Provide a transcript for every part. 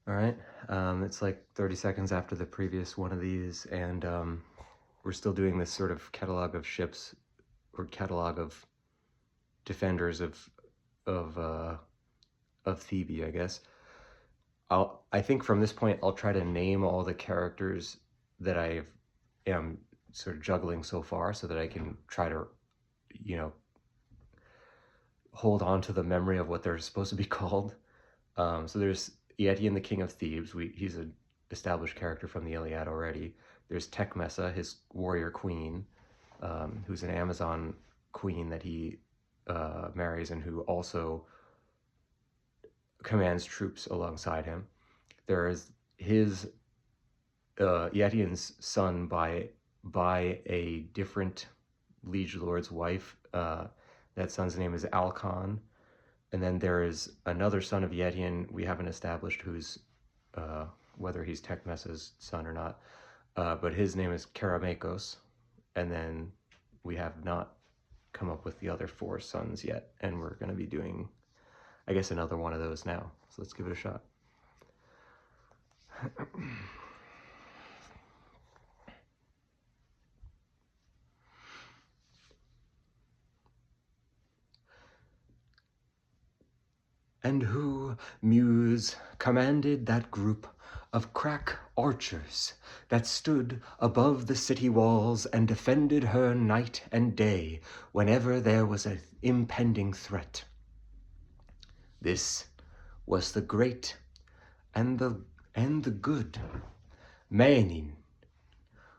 All right, it's like 30 seconds after the previous one of these, and we're still doing this sort of catalog of ships, or catalog of defenders of uh, of Thebe, I guess. I think from this point I'll try to name all the characters that I am sort of juggling so far, so that I can try to, you know, hold on to the memory of what they're supposed to be called. So there's Eëtion, the king of Thebes. He's an established character from the Iliad already. There's Tecmessa, his warrior queen, who's an Amazon queen that he marries and who also commands troops alongside him. There is his Eëtion's son by a different liege lord's wife. That son's name is Alcon. And then there is another son of Eëtion we haven't established who's whether he's Tecmessa's son or not, but his name is Keramakos. And then we have not come up with the other four sons yet, and we're going to be doing, I guess, another one of those now. So let's give it a shot. And who, Muse, commanded that group of crack archers that stood above the city walls and defended her night and day whenever there was an impending threat? This was the great and the good MENIN,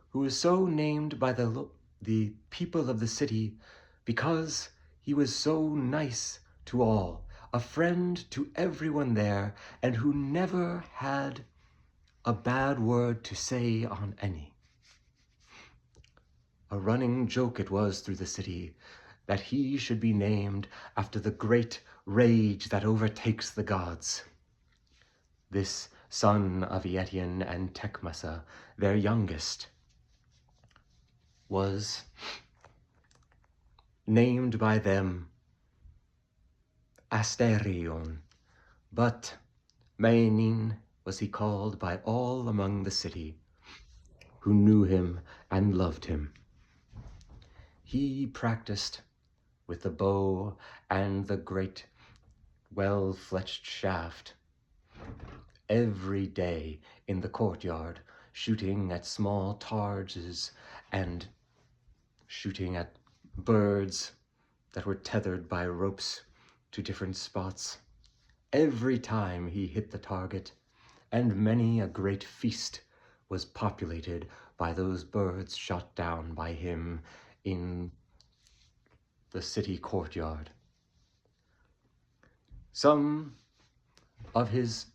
who was so named by the people of the city because he was so nice to all, a friend to everyone there, and who never had a bad word to say on any. A running joke it was through the city that he should be named after the great rage that overtakes the gods. This son of Eëtion and Tecmessa, their youngest, was named by them Asterion, but MENIN was he called by all among the city, who knew him and loved him. He practiced with the bow and the great well-fletched shaft every day in the courtyard, shooting at small targes and shooting at birds that were tethered by ropes to different spots. Every time he hit the target, and many a great feast was populated by those birds shot down by him in the city courtyard. Some of his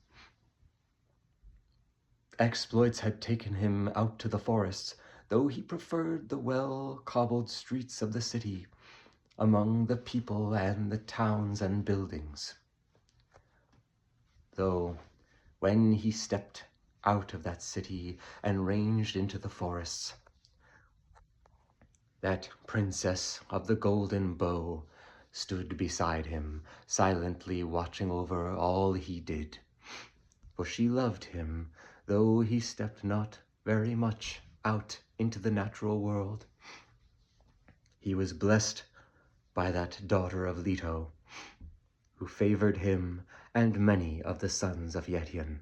exploits had taken him out to the forests, though he preferred the well-cobbled streets of the city among the people and the towns and buildings. Though when he stepped out of that city and ranged into the forests, that princess of the golden bow stood beside him, silently watching over all he did. For she loved him, though he stepped not very much out into the natural world. He was blessed by that daughter of Leto, who favored him and many of the sons of Eëtion.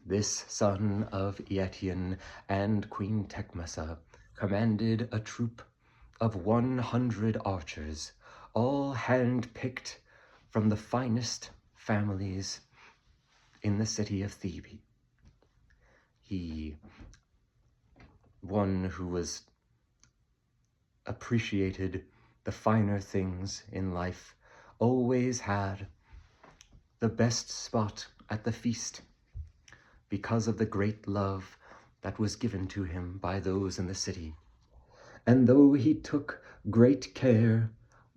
This son of Eëtion and Queen Tecmessa commanded a troop of 100 archers, all hand-picked from the finest families in the city of Thebe. He, one who was appreciated the finer things in life, always had the best spot at the feast because of the great love that was given to him by those in the city. And though he took great care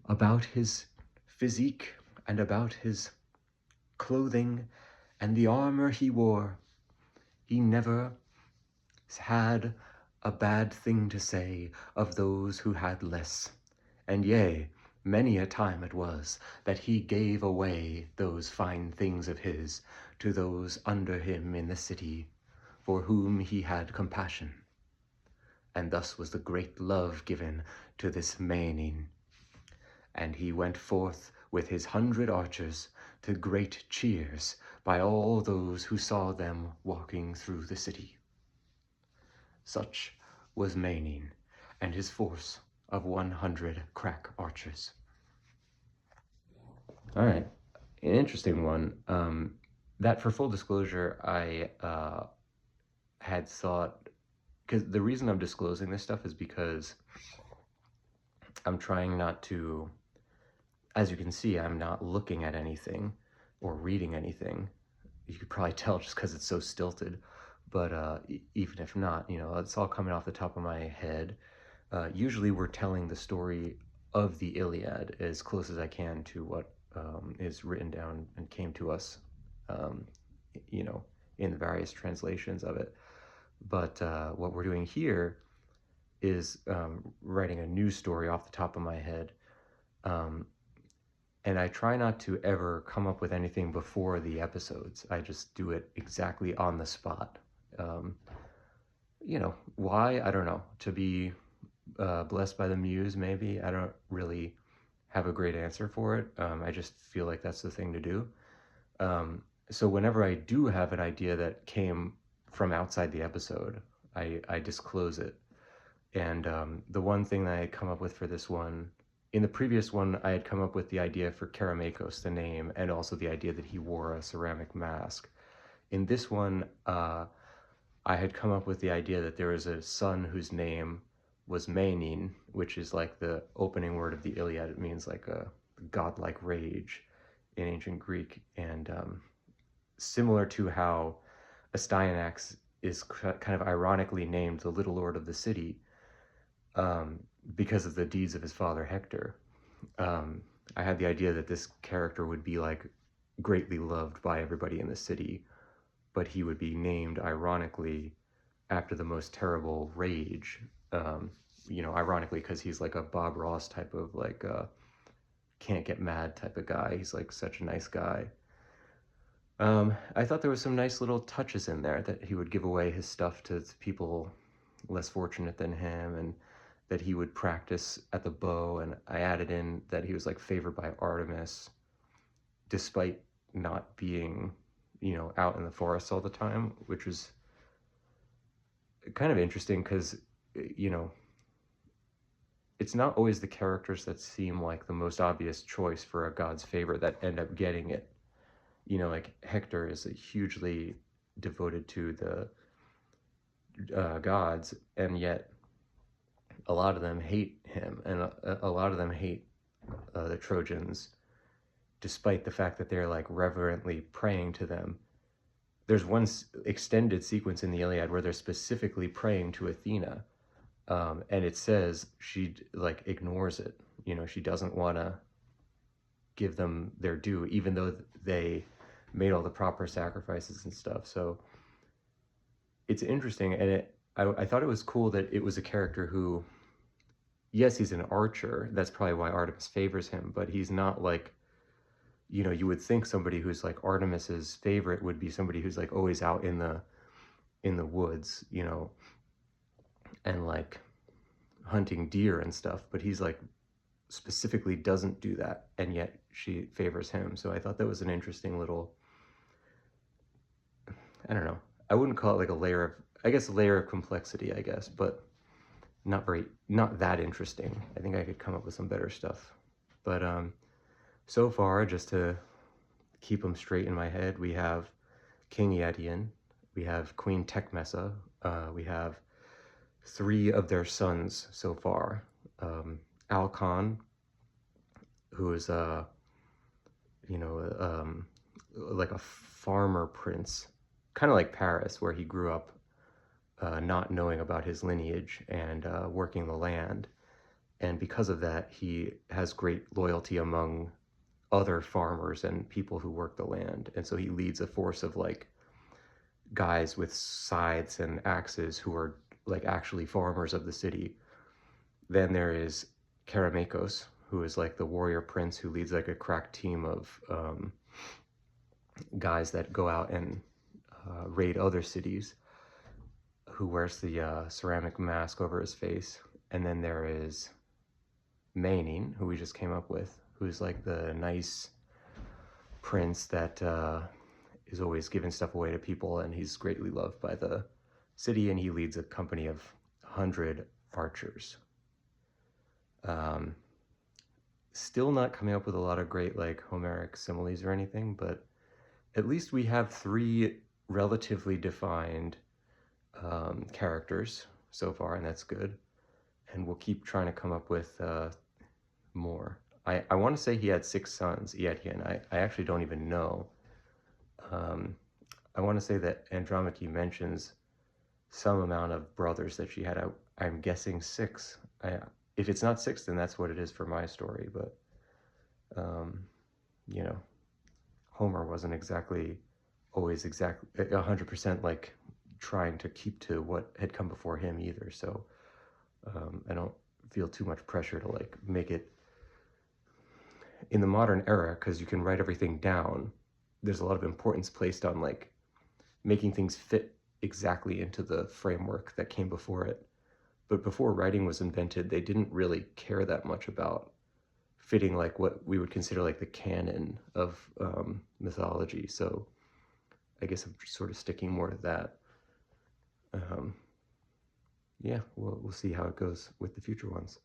about his physique and about his clothing and the armor he wore, he never had a bad thing to say of those who had less. And yea, Many a time it was that he gave away those fine things of his to those under him in the city, for whom he had compassion. And thus was the great love given to this MENIN. And he went forth with his 100 archers to great cheers by all those who saw them walking through the city. Such was MENIN and his force of 100 crack archers. All right, an interesting one. That, for full disclosure, I had thought, because the reason I'm disclosing this stuff is because I'm trying not to, as you can see, I'm not looking at anything or reading anything. You could probably tell just because it's so stilted, but even if not, you know, it's all coming off the top of my head. Usually we're telling the story of the Iliad as close as I can to what is written down and came to us, you know, in the various translations of it. But what we're doing here is writing a new story off the top of my head. And I try not to ever come up with anything before the episodes. I just do it exactly on the spot. You know, why? I don't know. To be blessed by the muse, maybe. I don't really have a great answer for it. I just feel like that's the thing to do. So whenever I do have an idea that came from outside the episode, I disclose it. And the one thing that I had come up with for this one, in the previous one, I had come up with the idea for Keramakos, the name, and also the idea that he wore a ceramic mask. In this one, I had come up with the idea that there was a son whose name was MENIN, which is like the opening word of the Iliad. It means like a godlike rage in ancient Greek. And similar to how Astyanax is kind of ironically named the Little Lord of the City, because of the deeds of his father Hector. I had the idea that this character would be like greatly loved by everybody in the city, but he would be named ironically after the most terrible rage. You know, ironically because he's like a Bob Ross type of like can't get mad type of guy. He's like such a nice guy. I thought there was some nice little touches in there that he would give away his stuff to people less fortunate than him, and that he would practice at the bow. And I added in that he was like favored by Artemis despite not being, you know, out in the forest all the time, which was kind of interesting because, you know, it's not always the characters that seem like the most obvious choice for a god's favor that end up getting it. You know, like Hector is hugely devoted to the gods, and yet a lot of them hate him, and a lot of them hate the Trojans, despite the fact that they're like reverently praying to them. There's one extended sequence in the Iliad where they're specifically praying to Athena, and it says she like ignores it. You know, she doesn't want to give them their due, even though they made all the proper sacrifices and stuff. So it's interesting, and I thought it was cool that it was a character who, yes, he's an archer. That's probably why Artemis favors him, but he's not like, you know, you would think somebody who's like Artemis's favorite would be somebody who's like always out in the woods, you know, and like hunting deer and stuff, but he's like specifically doesn't do that, and yet she favors him. So I thought that was an interesting little, I don't know, I wouldn't call it like a layer of, I guess a layer of complexity, I guess, but not that interesting. I think I could come up with some better stuff. But so far, just to keep them straight in my head, we have King Eëtion, we have Queen Tecmessa, we have 3 of their sons so far. Alcon, who is you know, like a farmer prince, kind of like Paris, where he grew up not knowing about his lineage and working the land. And because of that, he has great loyalty among other farmers and people who work the land. And so he leads a force of like guys with scythes and axes who are like actually farmers of the city. Then there is Keramakos, who is like the warrior prince who leads like a crack team of guys that go out and raid other cities, who wears the ceramic mask over his face. And then there is MENIN, who we just came up with, who's like the nice prince that is always giving stuff away to people, and he's greatly loved by the city, and he leads a company of 100 archers. Still not coming up with a lot of great like Homeric similes or anything, but at least we have 3 relatively defined characters so far, and that's good. And we'll keep trying to come up with more. I want to say he had 6 sons, Eëtion. I actually don't even know. I want to say that Andromache mentions some amount of brothers that she had. I'm guessing 6. If it's not 6, then that's what it is for my story. But, you know, Homer wasn't exactly always 100% like trying to keep to what had come before him either. So I don't feel too much pressure to like make it in the modern era, because you can write everything down. There's a lot of importance placed on like making things fit exactly into the framework that came before it. But before writing was invented, they didn't really care that much about fitting like what we would consider like the canon of mythology. So I guess I'm just sort of sticking more to that. Yeah, we'll see how it goes with the future ones.